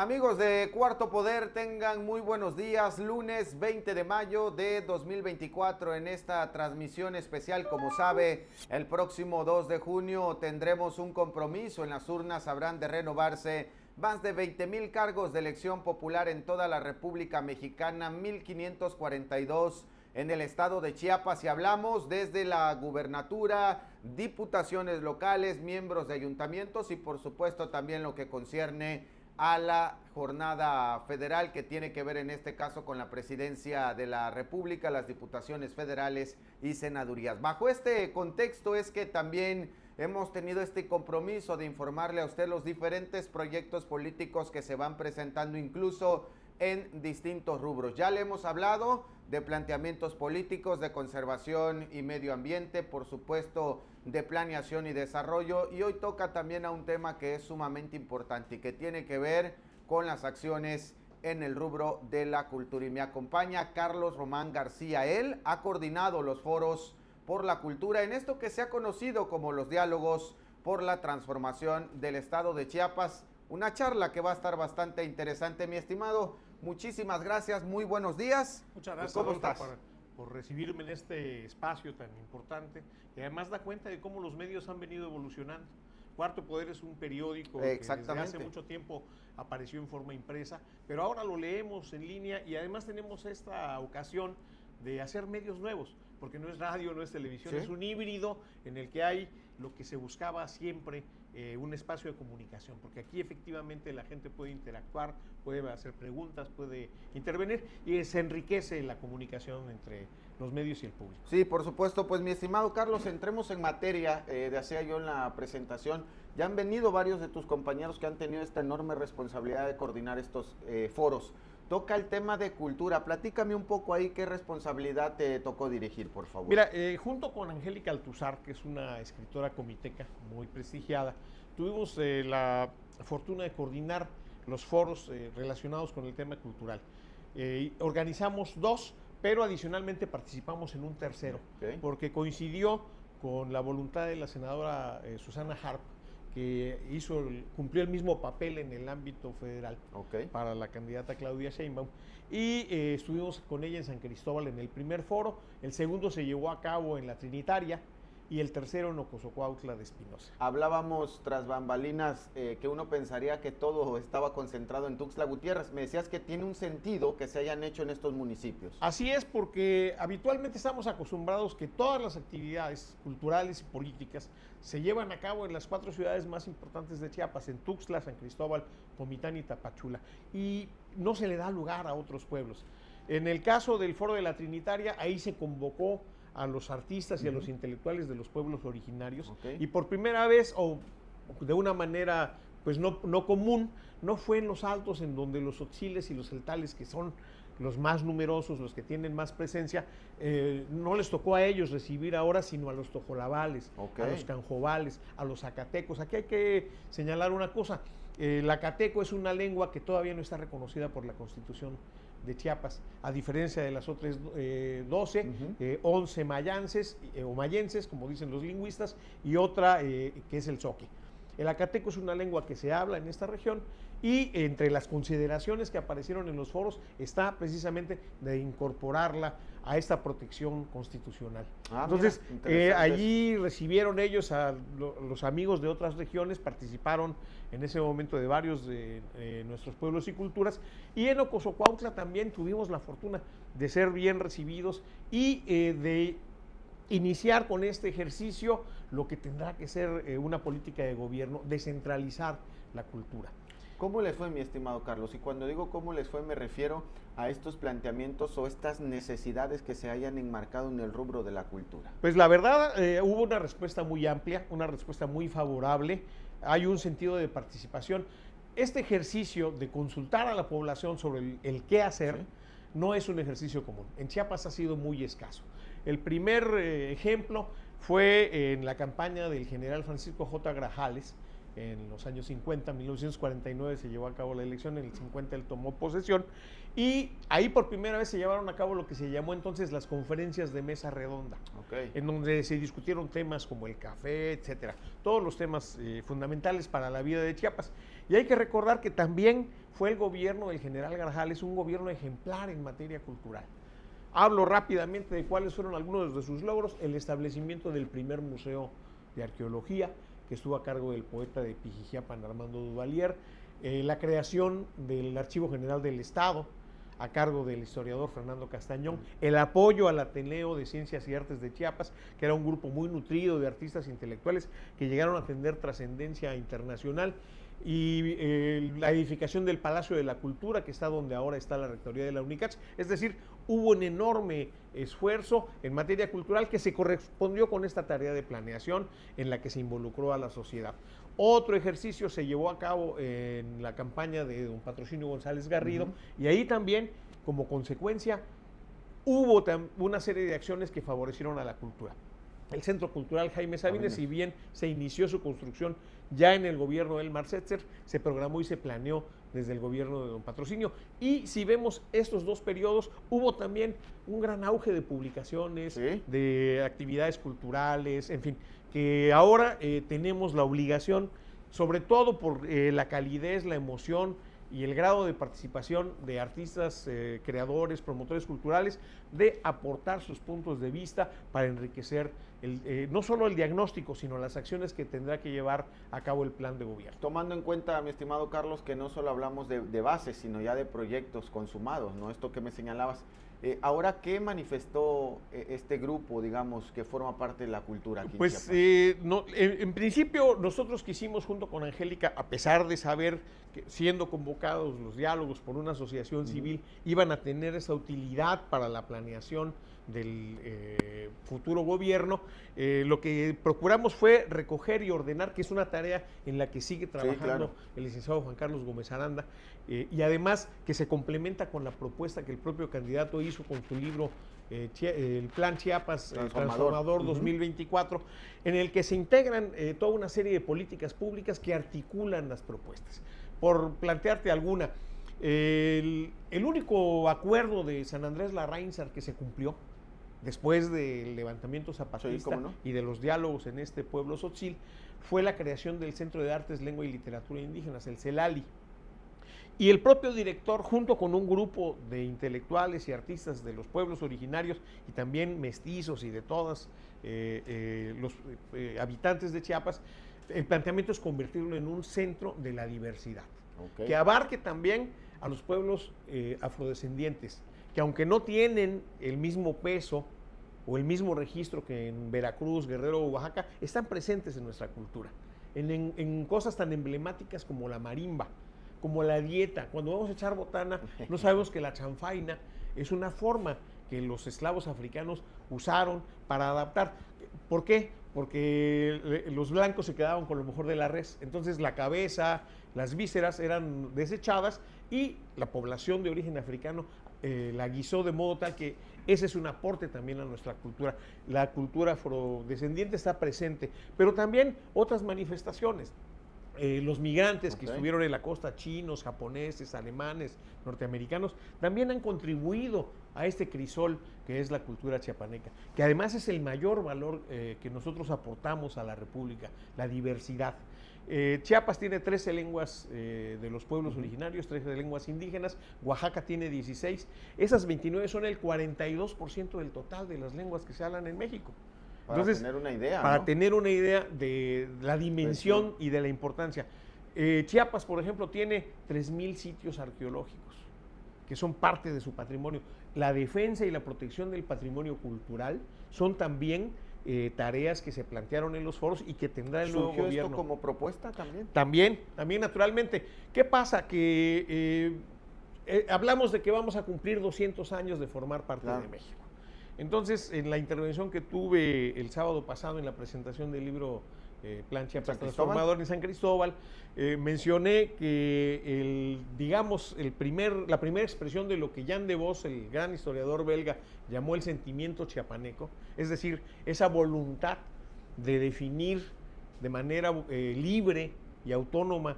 Amigos de Cuarto Poder, tengan muy buenos días. Lunes 20 de mayo de 2024 en esta transmisión especial. Como sabe, el próximo 2 de junio tendremos un compromiso. En las urnas habrán de renovarse más de 20,000 cargos de elección popular en toda la República Mexicana, 1,542 en el estado de Chiapas, y hablamos desde la gubernatura, diputaciones locales, miembros de ayuntamientos y por supuesto también lo que concierne a la jornada federal, que tiene que ver en este caso con la presidencia de la República, las diputaciones federales y senadurías. Bajo este contexto es que también hemos tenido este compromiso de informarle a usted los diferentes proyectos políticos que se van presentando incluso en distintos rubros. Ya le hemos hablado de planteamientos políticos, de conservación y medio ambiente, por supuesto de planeación y desarrollo, y hoy toca también a un tema que es sumamente importante y que tiene que ver con las acciones en el rubro de la cultura. Y me acompaña Carlos Román García. Él ha coordinado los foros por la cultura en esto que se ha conocido como los diálogos por la transformación del estado de Chiapas. Una charla que va a estar bastante interesante, mi estimado. Muchísimas gracias, muy buenos días. Muchas gracias, ¿Cómo estás? Por recibirme en este espacio tan importante, y además da cuenta de cómo los medios han venido evolucionando. Cuarto Poder es un periódico que desde hace mucho tiempo apareció en forma impresa, pero ahora lo leemos en línea y además tenemos esta ocasión de hacer medios nuevos, porque no es radio, no es televisión, ¿sí? Es un híbrido en el que hay lo que se buscaba siempre, un espacio de comunicación, porque aquí efectivamente la gente puede interactuar, puede hacer preguntas, puede intervenir y se enriquece la comunicación entre los medios y el público. Sí, por supuesto. Pues mi estimado Carlos, entremos en materia. Decía yo en la presentación, ya han venido varios de tus compañeros que han tenido esta enorme responsabilidad de coordinar estos foros. Toca el tema de cultura. Platícame un poco ahí qué responsabilidad te tocó dirigir, por favor. Mira, junto con Angélica Altuzar, que es una escritora comiteca muy prestigiada, tuvimos la fortuna de coordinar los foros relacionados con el tema cultural. Organizamos dos, pero adicionalmente participamos en un tercero, porque coincidió con la voluntad de la senadora Susana Harp, que cumplió el mismo papel en el ámbito federal para la candidata Claudia Sheinbaum, y estuvimos con ella en San Cristóbal en el primer foro. El segundo se llevó a cabo en la Trinitaria y el tercero en Ocosocuautla de Espinosa. Hablábamos tras bambalinas que uno pensaría que todo estaba concentrado en Tuxtla Gutiérrez. Me decías que tiene un sentido que se hayan hecho en estos municipios. Así es, porque habitualmente estamos acostumbrados que todas las actividades culturales y políticas se llevan a cabo en las 4 ciudades más importantes de Chiapas, en Tuxtla, San Cristóbal, Comitán y Tapachula, y no se le da lugar a otros pueblos. En el caso del Foro de la Trinitaria, ahí se convocó a los artistas y a los intelectuales de los pueblos originarios, y por primera vez, o de una manera pues no común, no fue en los altos, en donde los otziles y los celtales, que son los más numerosos, los que tienen más presencia, no les tocó a ellos recibir ahora, sino a los tojolabales, a los canjobales, a los zacatecos. Aquí hay que señalar una cosa: el acateco es una lengua que todavía no está reconocida por la Constitución de Chiapas, a diferencia de las otras 12, 11 mayenses, como dicen los lingüistas, y otra que es el zoque. El acateco es una lengua que se habla en esta región, y entre las consideraciones que aparecieron en los foros está precisamente de incorporarla a esta protección constitucional. Entonces, allí recibieron ellos a los amigos de otras regiones, participaron en ese momento de varios de nuestros pueblos y culturas, y en Ocosocuautla también tuvimos la fortuna de ser bien recibidos y de iniciar con este ejercicio lo que tendrá que ser una política de gobierno: descentralizar la cultura. ¿Cómo les fue, mi estimado Carlos? Y cuando digo cómo les fue, me refiero a estos planteamientos o estas necesidades que se hayan enmarcado en el rubro de la cultura. Pues la verdad, hubo una respuesta muy amplia, una respuesta muy favorable. Hay un sentido de participación. Este ejercicio de consultar a la población sobre el qué hacer no es un ejercicio común. En Chiapas ha sido muy escaso. El primer ejemplo fue en la campaña del general Francisco J. Grajales, en los años 50, 1949 se llevó a cabo la elección, en el 50 él tomó posesión, y ahí por primera vez se llevaron a cabo lo que se llamó entonces las conferencias de mesa redonda, en donde se discutieron temas como el café, etcétera, todos los temas fundamentales para la vida de Chiapas. Y hay que recordar que también fue el gobierno del general Grajales un gobierno ejemplar en materia cultural. Hablo rápidamente de cuáles fueron algunos de sus logros: el establecimiento del primer museo de arqueología, que estuvo a cargo del poeta de Pijijiapan, Armando Duvalier, la creación del Archivo General del Estado, a cargo del historiador Fernando Castañón, el apoyo al Ateneo de Ciencias y Artes de Chiapas, que era un grupo muy nutrido de artistas intelectuales que llegaron a tener trascendencia internacional, y la edificación del Palacio de la Cultura, que está donde ahora está la rectoría de la UNICACH. Es decir, hubo un enorme esfuerzo en materia cultural que se correspondió con esta tarea de planeación en la que se involucró a la sociedad. Otro ejercicio se llevó a cabo en la campaña de don Patrocinio González Garrido, y ahí también, como consecuencia, hubo una serie de acciones que favorecieron a la cultura. El Centro Cultural Jaime Sabines, si bien se inició su construcción ya en el gobierno de Elmar Setzer, se programó y se planeó desde el gobierno de don Patrocinio. Y si vemos estos dos periodos, hubo también un gran auge de publicaciones, de actividades culturales, en fin, que ahora tenemos la obligación, sobre todo por la calidez, la emoción y el grado de participación de artistas, creadores, promotores culturales, de aportar sus puntos de vista para enriquecer no solo el diagnóstico, sino las acciones que tendrá que llevar a cabo el plan de gobierno. Tomando en cuenta, mi estimado Carlos, que no solo hablamos de bases, sino ya de proyectos consumados, ¿no? Esto que me señalabas. Ahora, ¿qué manifestó este grupo, digamos, que forma parte de la cultura aquí? Pues en principio nosotros quisimos, junto con Angélica, a pesar de saber que siendo convocados los diálogos por una asociación civil iban a tener esa utilidad para la planeación del futuro gobierno, lo que procuramos fue recoger y ordenar, que es una tarea en la que sigue trabajando el licenciado Juan Carlos Gómez Aranda, y además que se complementa con la propuesta que el propio candidato hizo con su libro el Plan Chiapas Transformador 2024, en el que se integran toda una serie de políticas públicas que articulan las propuestas. Por plantearte alguna, el único acuerdo de San Andrés Larráinzar que se cumplió después del levantamiento zapatista y de los diálogos en este pueblo tzotzil fue la creación del Centro de Artes, Lengua y Literatura Indígenas, el CELALI. Y el propio director, junto con un grupo de intelectuales y artistas de los pueblos originarios y también mestizos y de todos los habitantes de Chiapas, el planteamiento es convertirlo en un centro de la diversidad, que abarque también a los pueblos afrodescendientes, que aunque no tienen el mismo peso o el mismo registro que en Veracruz, Guerrero o Oaxaca, están presentes en nuestra cultura, en cosas tan emblemáticas como la marimba, como la dieta. Cuando vamos a echar botana, no sabemos que la chanfaina es una forma que los esclavos africanos usaron para adaptar. ¿Por qué? Porque los blancos se quedaban con lo mejor de la res. Entonces la cabeza, las vísceras eran desechadas y la población de origen africano la guisó de modo tal que ese es un aporte también a nuestra cultura. La cultura afrodescendiente está presente, pero también otras manifestaciones. Los migrantes que estuvieron en la costa, chinos, japoneses, alemanes, norteamericanos, también han contribuido a este crisol que es la cultura chiapaneca, que además es el mayor valor que nosotros aportamos a la República, la diversidad. Chiapas tiene 13 lenguas de los pueblos originarios, 13 lenguas indígenas, Oaxaca tiene 16, esas 29 son el 42% del total de las lenguas que se hablan en México. Entonces, tener una idea, para tener una idea de la dimensión y de la importancia. Chiapas, por ejemplo, tiene 3,000 sitios arqueológicos que son parte de su patrimonio. La defensa y la protección del patrimonio cultural son también tareas que se plantearon en los foros y que tendrá el nuevo gobierno. ¿Esto como propuesta también? También naturalmente. ¿Qué pasa? Que hablamos de que vamos a cumplir 200 años de formar parte de México. Entonces, en la intervención que tuve el sábado pasado en la presentación del libro Plan Chiapas Transformador en San Cristóbal, mencioné que la primera expresión de lo que Jan de Vos, el gran historiador belga, llamó el sentimiento chiapaneco, es decir, esa voluntad de definir de manera libre y autónoma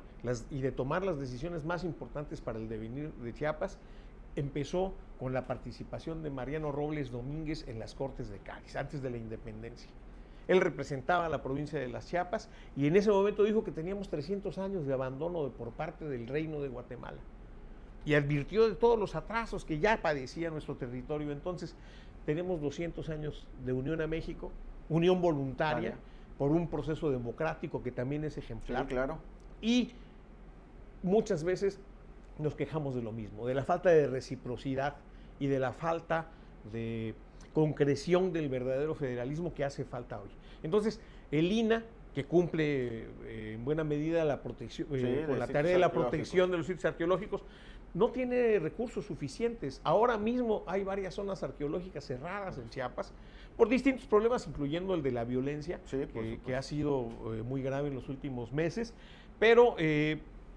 y de tomar las decisiones más importantes para el devenir de Chiapas, empezó con la participación de Mariano Robles Domínguez en las Cortes de Cádiz, antes de la independencia. Él representaba a la provincia de las Chiapas y en ese momento dijo que teníamos 300 años de abandono por parte del Reino de Guatemala y advirtió de todos los atrasos que ya padecía nuestro territorio. Entonces, tenemos 200 años de unión a México, unión voluntaria, por un proceso democrático que también es ejemplar. Sí, claro. Y muchas veces nos quejamos de lo mismo, de la falta de reciprocidad y de la falta de concreción del verdadero federalismo que hace falta hoy. Entonces, el INAH, que cumple en buena medida la protección, con la tarea de la protección de los sitios arqueológicos, no tiene recursos suficientes. Ahora mismo hay varias zonas arqueológicas cerradas en Chiapas por distintos problemas, incluyendo el de la violencia, que ha sido muy grave en los últimos meses, pero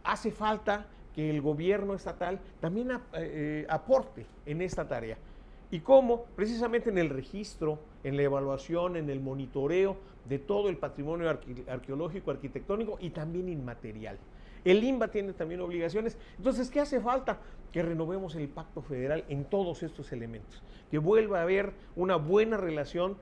hace falta que el gobierno estatal también aporte en esta tarea. ¿Y cómo? Precisamente en el registro, en la evaluación, en el monitoreo de todo el patrimonio arqueológico, arquitectónico y también inmaterial. El INBA tiene también obligaciones. Entonces, ¿qué hace falta? Que renovemos el pacto federal en todos estos elementos, que vuelva a haber una buena relación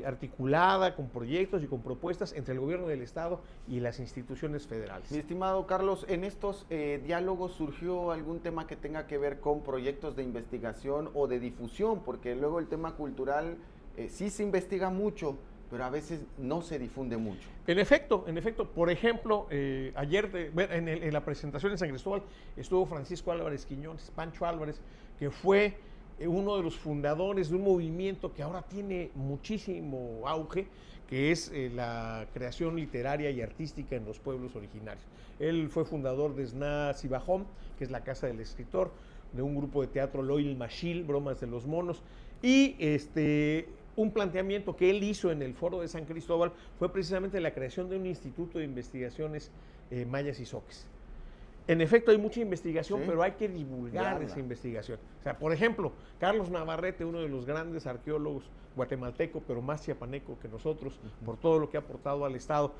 articulada con proyectos y con propuestas entre el gobierno del Estado y las instituciones federales. Mi estimado Carlos, ¿en estos diálogos surgió algún tema que tenga que ver con proyectos de investigación o de difusión? Porque luego el tema cultural sí se investiga mucho, pero a veces no se difunde mucho. En efecto, por ejemplo, ayer en la presentación en San Cristóbal estuvo Francisco Álvarez Quiñones, Pancho Álvarez, que fue uno de los fundadores de un movimiento que ahora tiene muchísimo auge, que es la creación literaria y artística en los pueblos originarios. Él fue fundador de Sna Sibajón, que es la casa del escritor, de un grupo de teatro Loil Machil, Bromas de los Monos, y un planteamiento que él hizo en el Foro de San Cristóbal fue precisamente la creación de un instituto de investigaciones mayas y zoques. En efecto, hay mucha investigación, pero hay que divulgar esa investigación. O sea, por ejemplo, Carlos Navarrete, uno de los grandes arqueólogos guatemalteco, pero más chiapaneco que nosotros, por todo lo que ha aportado al Estado,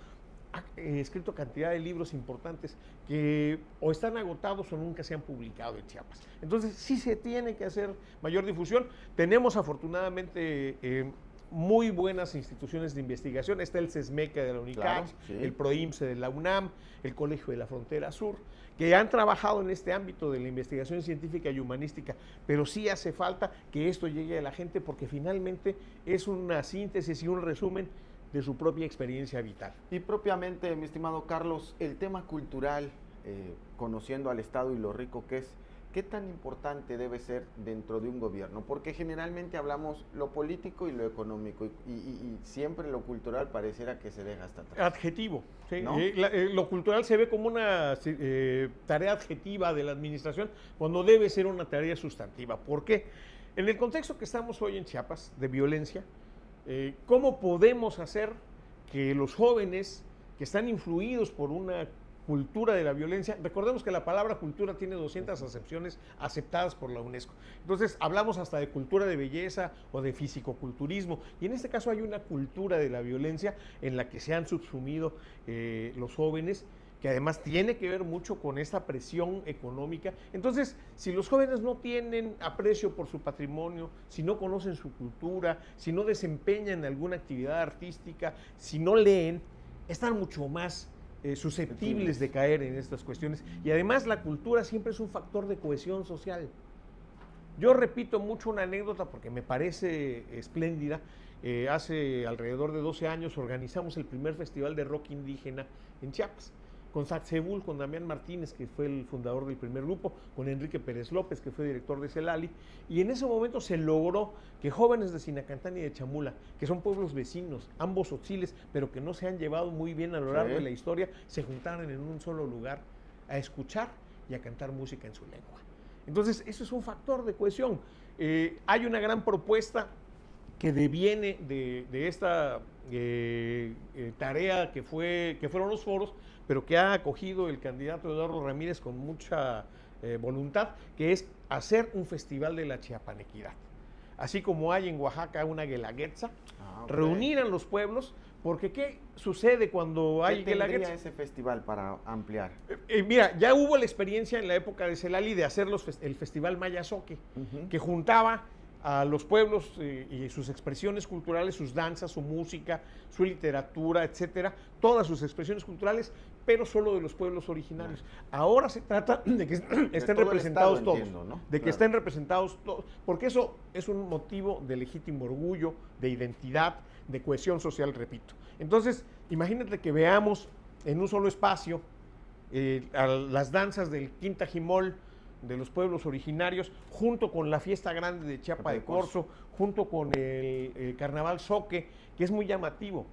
ha escrito cantidad de libros importantes que o están agotados o nunca se han publicado en Chiapas. Entonces, sí se tiene que hacer mayor difusión. Tenemos afortunadamente muy buenas instituciones de investigación. Está el CESMECA de la UNICAC, el PROIMSE de la UNAM, el Colegio de la Frontera Sur, que han trabajado en este ámbito de la investigación científica y humanística, pero sí hace falta que esto llegue a la gente porque finalmente es una síntesis y un resumen de su propia experiencia vital. Y propiamente, mi estimado Carlos, el tema cultural, conociendo al Estado y lo rico que es, ¿qué tan importante debe ser dentro de un gobierno? Porque generalmente hablamos lo político y lo económico y siempre lo cultural pareciera que se deja hasta atrás. Adjetivo, ¿sí? ¿No? Lo cultural se ve como una tarea adjetiva de la administración cuando debe ser una tarea sustantiva. ¿Por qué? En el contexto que estamos hoy en Chiapas, de violencia, ¿cómo podemos hacer que los jóvenes que están influidos por una cultura de la violencia? Recordemos que la palabra cultura tiene 200 acepciones aceptadas por la UNESCO. Entonces, hablamos hasta de cultura de belleza o de fisicoculturismo. Y en este caso hay una cultura de la violencia en la que se han subsumido los jóvenes, que además tiene que ver mucho con esta presión económica. Entonces, si los jóvenes no tienen aprecio por su patrimonio, si no conocen su cultura, si no desempeñan alguna actividad artística, si no leen, están mucho más susceptibles de caer en estas cuestiones. Y además la cultura siempre es un factor de cohesión social. Yo repito mucho una anécdota porque me parece espléndida. Hace alrededor de 12 años organizamos el primer festival de rock indígena en Chiapas, con Sacsebul, con Damián Martínez, que fue el fundador del primer grupo, con Enrique Pérez López, que fue director de Celali, y en ese momento se logró que jóvenes de Sinacantán y de Chamula, que son pueblos vecinos, ambos otziles, pero que no se han llevado muy bien a lo largo de la historia, se juntaran en un solo lugar a escuchar y a cantar música en su lengua. Entonces, eso es un factor de cohesión. Hay una gran propuesta que deviene de esta tarea que fueron los foros, pero que ha acogido el candidato Eduardo Ramírez con mucha voluntad, que es hacer un festival de la chiapanequidad. Así como hay en Oaxaca una guelaguetza, reunir a los pueblos Porque ¿qué sucede cuando hay ¿Qué tendría Guelaguetza? ese festival para ampliar? Mira, ya hubo la experiencia en la época de Celali de hacer el Festival Mayazoque, que juntaba a los pueblos y sus expresiones culturales, sus danzas, su música, su literatura, etcétera, todas sus expresiones culturales, pero solo de los pueblos originarios. Ahora se trata de que estén todo el representados estado, todos, entiendo, ¿no? de que Claro. estén representados todos, porque eso es un motivo de legítimo orgullo, de identidad, de cohesión social, repito. Entonces, imagínate que veamos en un solo espacio a las danzas del Quinta Jimol, de los pueblos originarios, junto con la fiesta grande de Chiapa de Corzo, junto con el Carnaval Zoque, que es muy llamativo,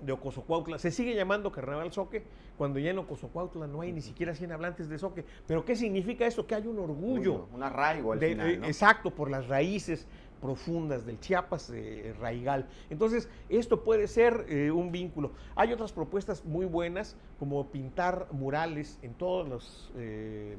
de Ocosocuautla. Se sigue llamando Carnaval Zoque cuando ya en Ocosocuautla no hay ni siquiera 100 hablantes de Zoque. ¿Pero qué significa esto? Que hay un orgullo. Un arraigo al final, ¿no? Exacto, por las raíces profundas del Chiapas raigal. Entonces, esto puede ser un vínculo. Hay otras propuestas muy buenas, como pintar murales en todos los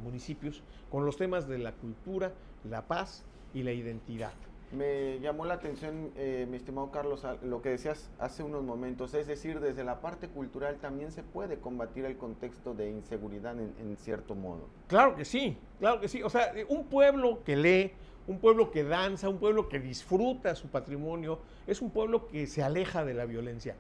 municipios con los temas de la cultura, la paz y la identidad. Me llamó la atención, mi estimado Carlos, lo que decías hace unos momentos, es decir, desde la parte cultural también se puede combatir el contexto de inseguridad en cierto modo. Claro que sí, claro que sí. O sea, un pueblo que lee, un pueblo que danza, un pueblo que disfruta su patrimonio, es un pueblo que se aleja de la violencia.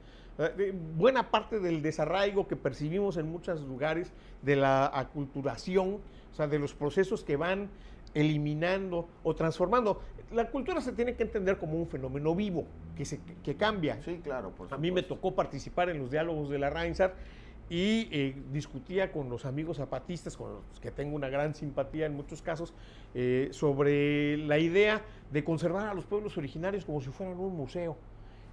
Buena parte del desarraigo que percibimos en muchos lugares, de la aculturación, o sea, de los procesos que van eliminando o transformando. La cultura se tiene que entender como un fenómeno vivo, que cambia. Sí, claro, por supuesto. A mí me tocó participar en los diálogos de la Reinsar y discutía con los amigos zapatistas, con los que tengo una gran simpatía en muchos casos, sobre la idea de conservar a los pueblos originarios como si fueran un museo.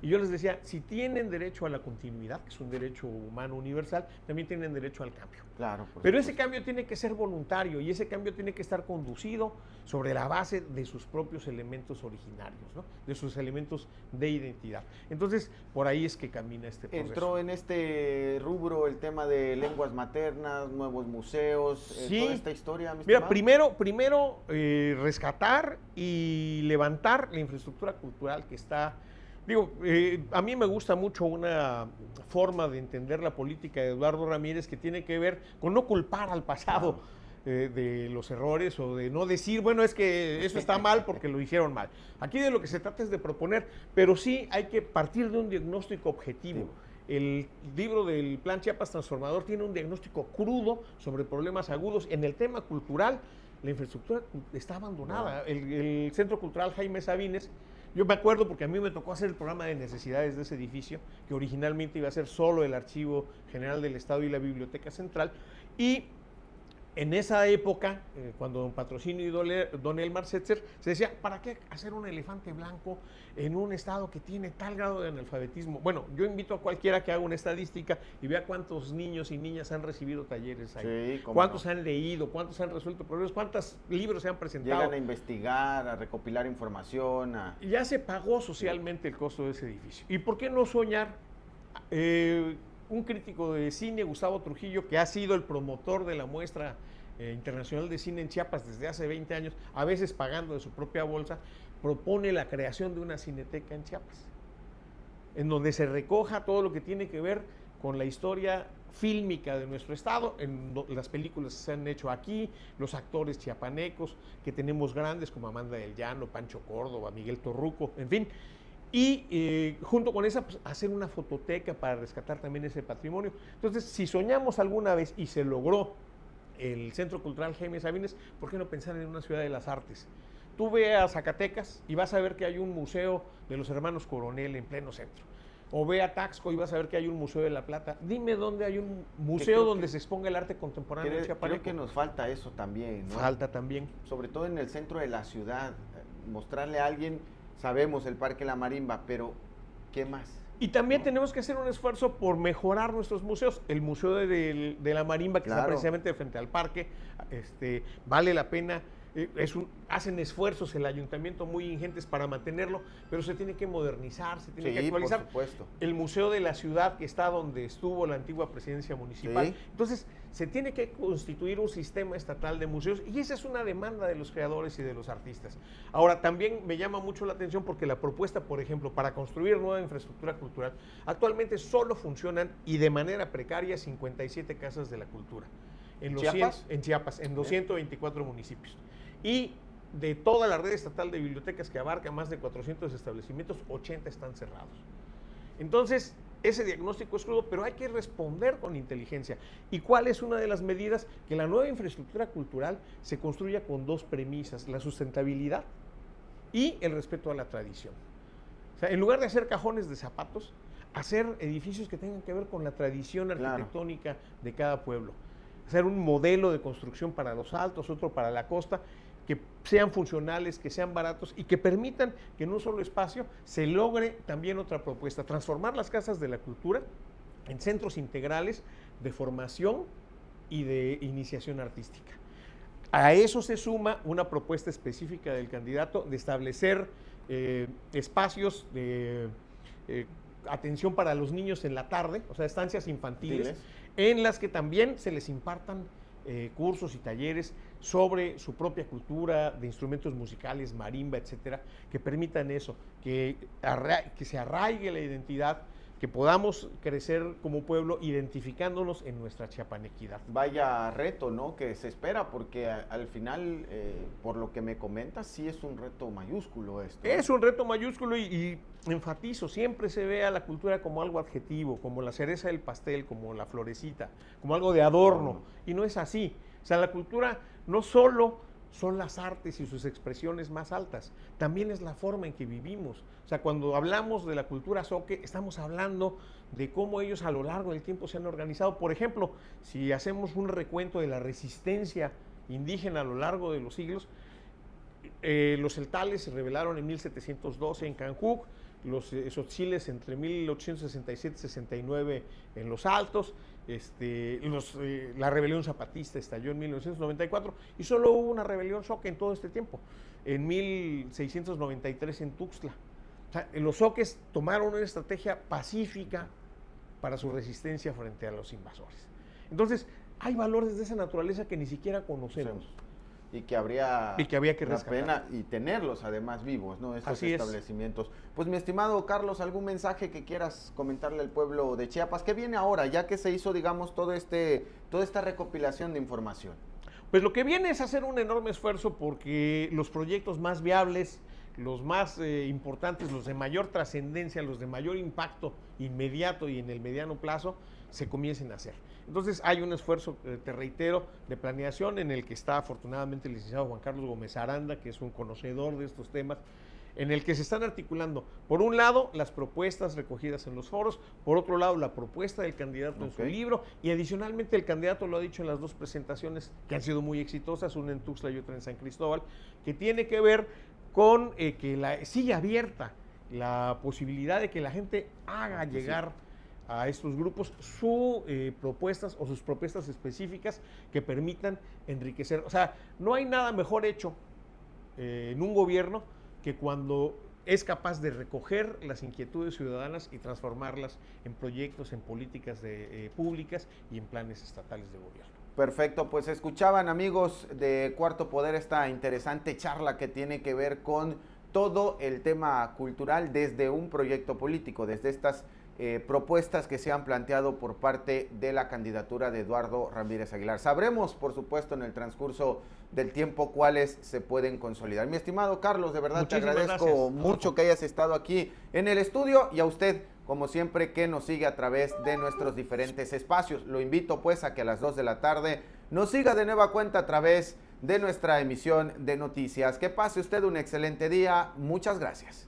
Y yo les decía, si tienen derecho a la continuidad, que es un derecho humano universal, también tienen derecho al cambio. Claro, Pero ese cambio tiene que ser voluntario y ese cambio tiene que estar conducido sobre la base de sus propios elementos originarios, ¿no? De sus elementos de identidad. Entonces, por ahí es que camina este proceso. Entró en este rubro el tema de lenguas maternas, nuevos museos, Sí. toda esta historia, mi Mira, estimado. primero rescatar y levantar la infraestructura cultural que está. Digo, a mí me gusta mucho una forma de entender la política de Eduardo Ramírez que tiene que ver con no culpar al pasado de los errores o de no decir, bueno, es que eso está mal porque lo hicieron mal. Aquí de lo que se trata es de proponer, pero sí hay que partir de un diagnóstico objetivo. Sí. El libro del Plan Chiapas Transformador tiene un diagnóstico crudo sobre problemas agudos. En el tema cultural, la infraestructura está abandonada. El Centro Cultural Jaime Sabines, yo me acuerdo porque a mí me tocó hacer el programa de necesidades de ese edificio, que originalmente iba a ser solo el Archivo General del Estado y la Biblioteca Central, y en esa época, cuando don Patrocinio y don Elmar Setzer, se decía, ¿para qué hacer un elefante blanco en un estado que tiene tal grado de analfabetismo? Bueno, yo invito a cualquiera que haga una estadística y vea cuántos niños y niñas han recibido talleres ahí, Sí, cómo cuántos no. han leído, cuántos han resuelto problemas, cuántos libros se han presentado. Llegan a investigar, a recopilar información, Y ya se pagó socialmente el costo de ese edificio. ¿Y por qué no soñar? Un crítico de cine, Gustavo Trujillo, que ha sido el promotor de la muestra internacional de cine en Chiapas desde hace 20 años, a veces pagando de su propia bolsa, propone la creación de una cineteca en Chiapas, en donde se recoja todo lo que tiene que ver con la historia fílmica de nuestro estado, las películas que se han hecho aquí, los actores chiapanecos que tenemos grandes como Amanda del Llano, Pancho Córdoba, Miguel Torruco, en fin. Y junto con esa, pues, hacer una fototeca para rescatar también ese patrimonio. Entonces, si soñamos alguna vez y se logró el Centro Cultural Jaime Sabines, ¿por qué no pensar en una ciudad de las artes? Tú ve a Zacatecas y vas a ver que hay un museo de los hermanos Coronel en pleno centro. O ve a Taxco y vas a ver que hay un museo de La Plata. Dime dónde hay un museo donde se exponga el arte contemporáneo chiapaneco. Creo que nos falta eso también, ¿no? Falta también. Sobre todo en el centro de la ciudad, mostrarle a alguien, sabemos el Parque La Marimba, pero ¿qué más? Y también tenemos que hacer un esfuerzo por mejorar nuestros museos. El Museo de la Marimba, que está Claro. precisamente frente al parque, vale la pena hacen esfuerzos el ayuntamiento muy ingentes para mantenerlo, pero se tiene que modernizar, se tiene que actualizar. Por supuesto. El museo de la ciudad, que está donde estuvo la antigua presidencia municipal. Sí. Entonces, se tiene que constituir un sistema estatal de museos, y esa es una demanda de los creadores y de los artistas. Ahora, también me llama mucho la atención porque la propuesta, por ejemplo, para construir nueva infraestructura cultural, actualmente solo funcionan y de manera precaria 57 casas de la cultura. En Chiapas, en 224 municipios. Y de toda la red estatal de bibliotecas, que abarca más de 400 establecimientos, 80 están cerrados. Entonces, ese diagnóstico es crudo, pero hay que responder con inteligencia. ¿Y cuál es una de las medidas? Que la nueva infraestructura cultural se construya con dos premisas: la sustentabilidad y el respeto a la tradición. O sea, en lugar de hacer cajones de zapatos, hacer edificios que tengan que ver con la tradición arquitectónica de cada pueblo. Hacer un modelo de construcción para los altos, otro para la costa, que sean funcionales, que sean baratos y que permitan que en un solo espacio se logre también otra propuesta: transformar las casas de la cultura en centros integrales de formación y de iniciación artística. A eso se suma una propuesta específica del candidato de establecer espacios de atención para los niños en la tarde, o sea, estancias infantiles, en las que también se les impartan cursos y talleres sobre su propia cultura, de instrumentos musicales, marimba, etcétera, que permitan eso, que se arraigue la identidad, que podamos crecer como pueblo identificándonos en nuestra chiapanequidad. Vaya reto, ¿no?, que se espera, porque al final, por lo que me comentas, sí es un reto mayúsculo esto. Es un reto mayúsculo y enfatizo, siempre se ve a la cultura como algo adjetivo, como la cereza del pastel, como la florecita, como algo de adorno, y no es así. O sea, la cultura no solo son las artes y sus expresiones más altas, también es la forma en que vivimos. O sea, cuando hablamos de la cultura zoque, estamos hablando de cómo ellos a lo largo del tiempo se han organizado. Por ejemplo, si hacemos un recuento de la resistencia indígena a lo largo de los siglos, los celtales se rebelaron en 1712 en Canjúc, los tzotziles entre 1867 y 69 en los Altos, la rebelión zapatista estalló en 1994 y solo hubo una rebelión zoque en todo este tiempo, en 1693 en Tuxtla. O sea, los zoques tomaron una estrategia pacífica para su resistencia frente a los invasores. Entonces, hay valores de esa naturaleza que ni siquiera conocemos. Y que habría que la pena y tenerlos además vivos, ¿no?, estos establecimientos. Pues mi estimado Carlos, ¿algún mensaje que quieras comentarle al pueblo de Chiapas? ¿Qué viene ahora, ya que se hizo, digamos, toda esta recopilación de información? Pues lo que viene es hacer un enorme esfuerzo porque los proyectos más viables, los más importantes, los de mayor trascendencia, los de mayor impacto inmediato y en el mediano plazo, se comiencen a hacer. Entonces hay un esfuerzo, te reitero, de planeación en el que está afortunadamente el licenciado Juan Carlos Gómez Aranda, que es un conocedor de estos temas, en el que se están articulando, por un lado, las propuestas recogidas en los foros, por otro lado, la propuesta del candidato en su libro, y adicionalmente el candidato lo ha dicho en las dos presentaciones que han sido muy exitosas, una en Tuxtla y otra en San Cristóbal, que tiene que ver con que sigue abierta la posibilidad de que la gente haga llegar a estos grupos sus propuestas o sus propuestas específicas que permitan enriquecer. O sea, no hay nada mejor hecho en un gobierno que cuando es capaz de recoger las inquietudes ciudadanas y transformarlas en proyectos, en políticas públicas y en planes estatales de gobierno. Perfecto, pues escuchaban, amigos de Cuarto Poder, esta interesante charla que tiene que ver con todo el tema cultural desde un proyecto político, desde estas propuestas que se han planteado por parte de la candidatura de Eduardo Ramírez Aguilar. Sabremos, por supuesto, en el transcurso del tiempo cuáles se pueden consolidar. Mi estimado Carlos, de verdad te agradezco mucho que hayas estado aquí en el estudio, y a usted, como siempre, que nos sigue a través de nuestros diferentes espacios. Lo invito pues a que a las 2 de la tarde nos siga de nueva cuenta a través de nuestra emisión de noticias. Que pase usted un excelente día. Muchas gracias.